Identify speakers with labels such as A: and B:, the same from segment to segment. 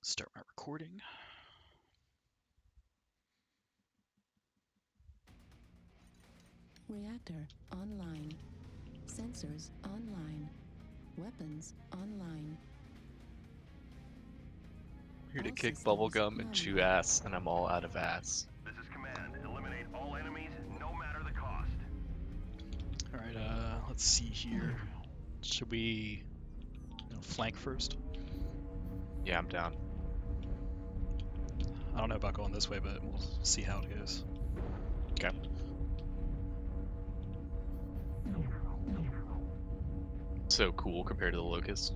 A: Start my recording.
B: Reactor online. Sensors online. Weapons online.
C: Here to
B: All
C: kick
B: systems
C: bubblegum and chew
B: nominal.
C: ass, and I'm all out of ass.
D: This is command. Eliminate all enemies, no matter the cost.
A: All right, let's see here. Should we flank first?
C: Yeah, I'm down.
A: I don't know about going this way, but we'll see how it goes.
C: Okay. So cool compared to the Locust.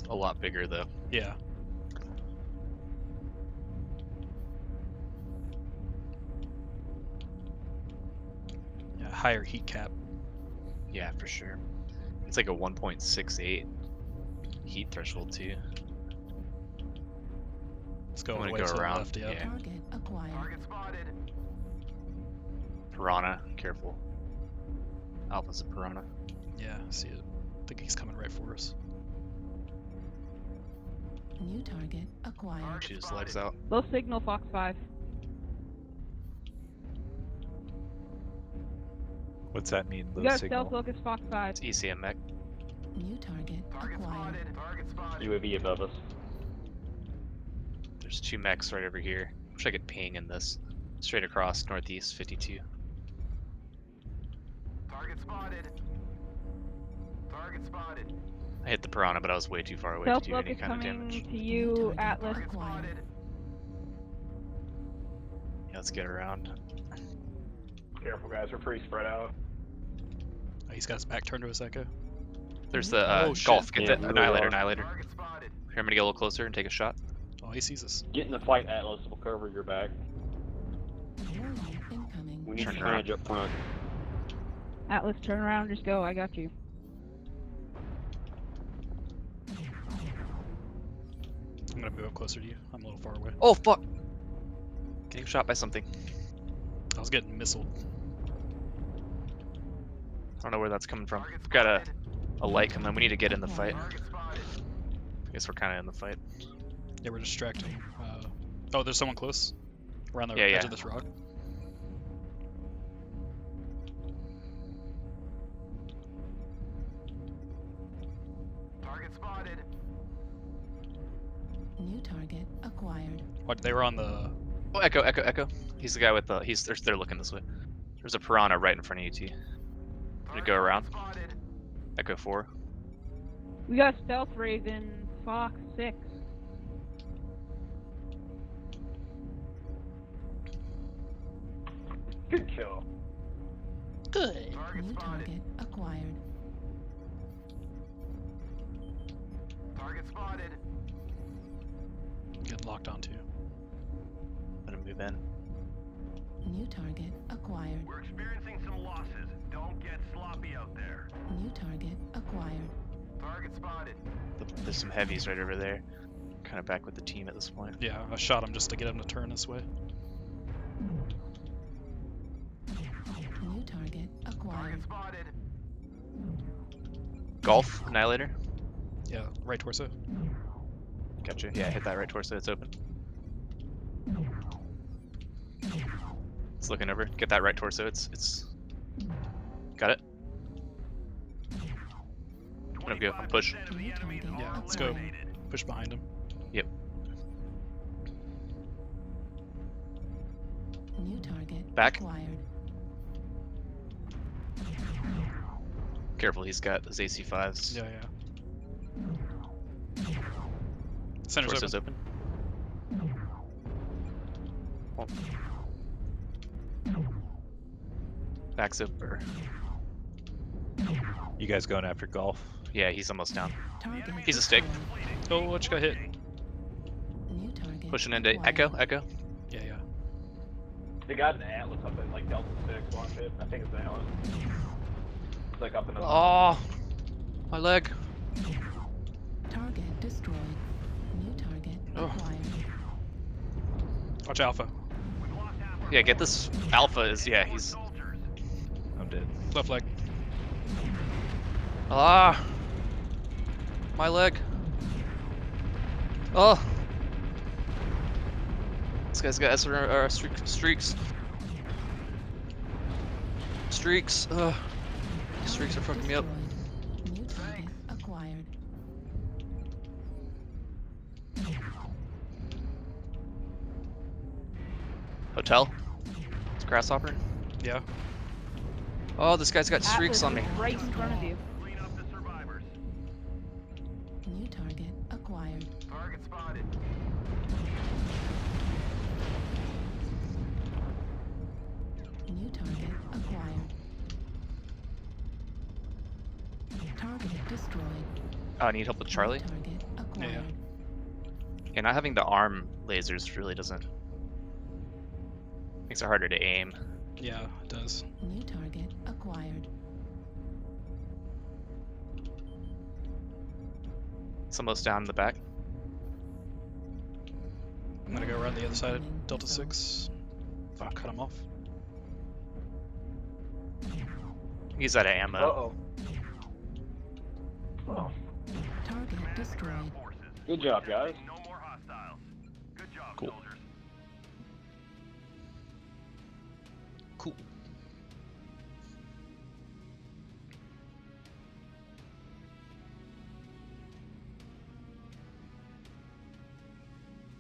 C: A lot bigger though.
A: Yeah. Yeah, higher heat cap.
C: Yeah, for sure. It's like a 1.68 heat threshold too.
A: Let's go
C: I'm
A: all the
C: gonna
A: way
C: go
A: to
C: around,
A: the left. Yeah.
C: yeah.
B: Target acquired.
D: Target spotted.
C: Piranha, careful. Alpha's a piranha.
A: Yeah, see it. I think he's coming right for us.
B: New target acquired.
C: Shoot his legs out.
E: Low signal, Fox 5.
F: What's that mean?
E: We
F: Low
E: got a
F: signal.
E: stealth locus, Fox 5.
C: It's ECM mech.
B: New target
D: Target
B: acquired.
D: spotted. Target spotted.
G: UAV above us.
C: There's two mechs right over here. Wish I could ping in this. Straight across, northeast, 52.
D: Target spotted. Target spotted.
C: I hit the piranha, but I was way too far away
E: Stealth
C: to do any
E: locus
C: kind of
E: coming
C: damage.
E: to you,
B: Target
E: Atlas.
D: Target spotted.
C: Yeah, let's get around.
G: Careful, guys. We're pretty spread out.
A: Oh, he's got his back turned to us, Echo.
C: There's the
A: Oh, shit.
C: golf. Get
G: Yeah,
C: that
G: we
C: annihilator,
G: are.
C: annihilator.
D: Target spotted.
C: Here, I'm gonna get a little closer and take a shot.
A: Oh, he sees us.
G: Get in the fight, Atlas. We'll cover your back.
B: Warning incoming.
G: We need
C: Turn
G: to
C: around.
G: manage up front.
E: Atlas, turn around, just go. I got you.
A: I'm gonna move up closer to you. I'm a little far away.
C: Oh fuck! Getting shot by something.
A: I was getting missiled.
C: I don't know where that's coming from.
D: Target
C: We've got
D: spotted.
C: a light coming. We need to get in the fight.
D: Target spotted.
C: I guess we're kind of in the fight.
A: Yeah, we're distracting. Oh, there's someone close. Around the
C: Yeah,
A: edge
C: yeah.
A: of this rock.
D: Target spotted.
B: New target acquired.
A: What? They were on the.
C: Oh, Echo, Echo, Echo. He's the guy with the. They're looking this way. There's a piranha right in front of you, T. Gonna go around.
D: Spotted.
C: Echo 4.
E: We got stealth Raven, Fox 6.
G: Good kill.
A: Good.
D: Target
B: New
D: spotted.
B: target acquired.
D: Target spotted.
A: Get locked onto.
C: Gonna move in.
B: New target acquired.
D: We're experiencing some losses. Don't get sloppy out there.
B: New target acquired.
D: Target spotted.
C: There's some heavies right over there. Kind of back with the team at this point.
A: Yeah, I shot him just to get him to turn this way.
B: New target acquired.
D: Target spotted.
C: Golf, annihilator.
A: Yeah, right torso.
C: Gotcha. Yeah, hit that right torso. It's open. It's looking over. Get that right torso. It's. Got it. I'm gonna go. I'm push.
D: 25% of the enemy is
A: Yeah,
D: all
A: let's go.
D: eliminated.
A: Push behind him.
C: Yep.
B: New target
C: Back.
B: acquired.
C: Careful. He's got his AC5s.
A: Yeah, yeah. Center's
C: Torso's
A: open.
C: open. Oh. Back's over.
F: You guys going after golf?
C: Yeah, he's almost down.
B: Target
C: He's a stick.
B: acquired.
A: Oh, what you got hit?
B: New target
C: Pushing into
B: acquired.
C: Echo. Echo.
A: Yeah, yeah.
G: They got an Atlas up in like Delta 6. Watch it. I think it's the Atlas. It's like up in the.
C: Oh, my leg.
B: Target destroyed. New target
C: Oh.
B: acquired.
A: Watch Alpha.
C: Yeah, get this. Alpha is. Yeah, he's.
D: Soldiers.
F: I'm dead.
A: Left leg.
C: Ah, my leg. Oh, This guy's got streaks. Streaks. Ugh. Streaks are fucking me up.
B: Destroyed. New target acquired.
C: Hotel. It's grasshopper.
A: Yeah.
C: Oh, this guy's got streaks
E: Atlas
C: on me.
E: is right in front of you.
D: Clean up the survivors.
B: New target acquired.
D: Target spotted.
B: New target acquired. Target destroyed.
C: Oh, I need help with Charlie.
B: New target acquired.
A: Yeah.
C: Yeah, not having the arm lasers really doesn't. Makes it harder to aim.
A: Yeah, it does.
B: New target acquired.
C: It's almost down in the back.
A: I'm gonna go around the other side
B: Incoming
A: of Delta
B: missile.
A: 6. Fuck, cut him off.
C: He's out of ammo.
G: Uh-oh. Oh.
B: Target destroyed.
D: Forces.
G: Good job, guys.
D: No more hostiles. Good job,
C: Cool.
D: soldiers.
A: Cool.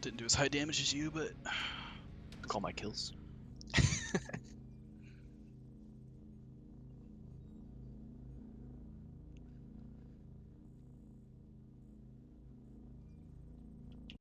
A: Didn't do as high damage as you, but
C: Call my kills.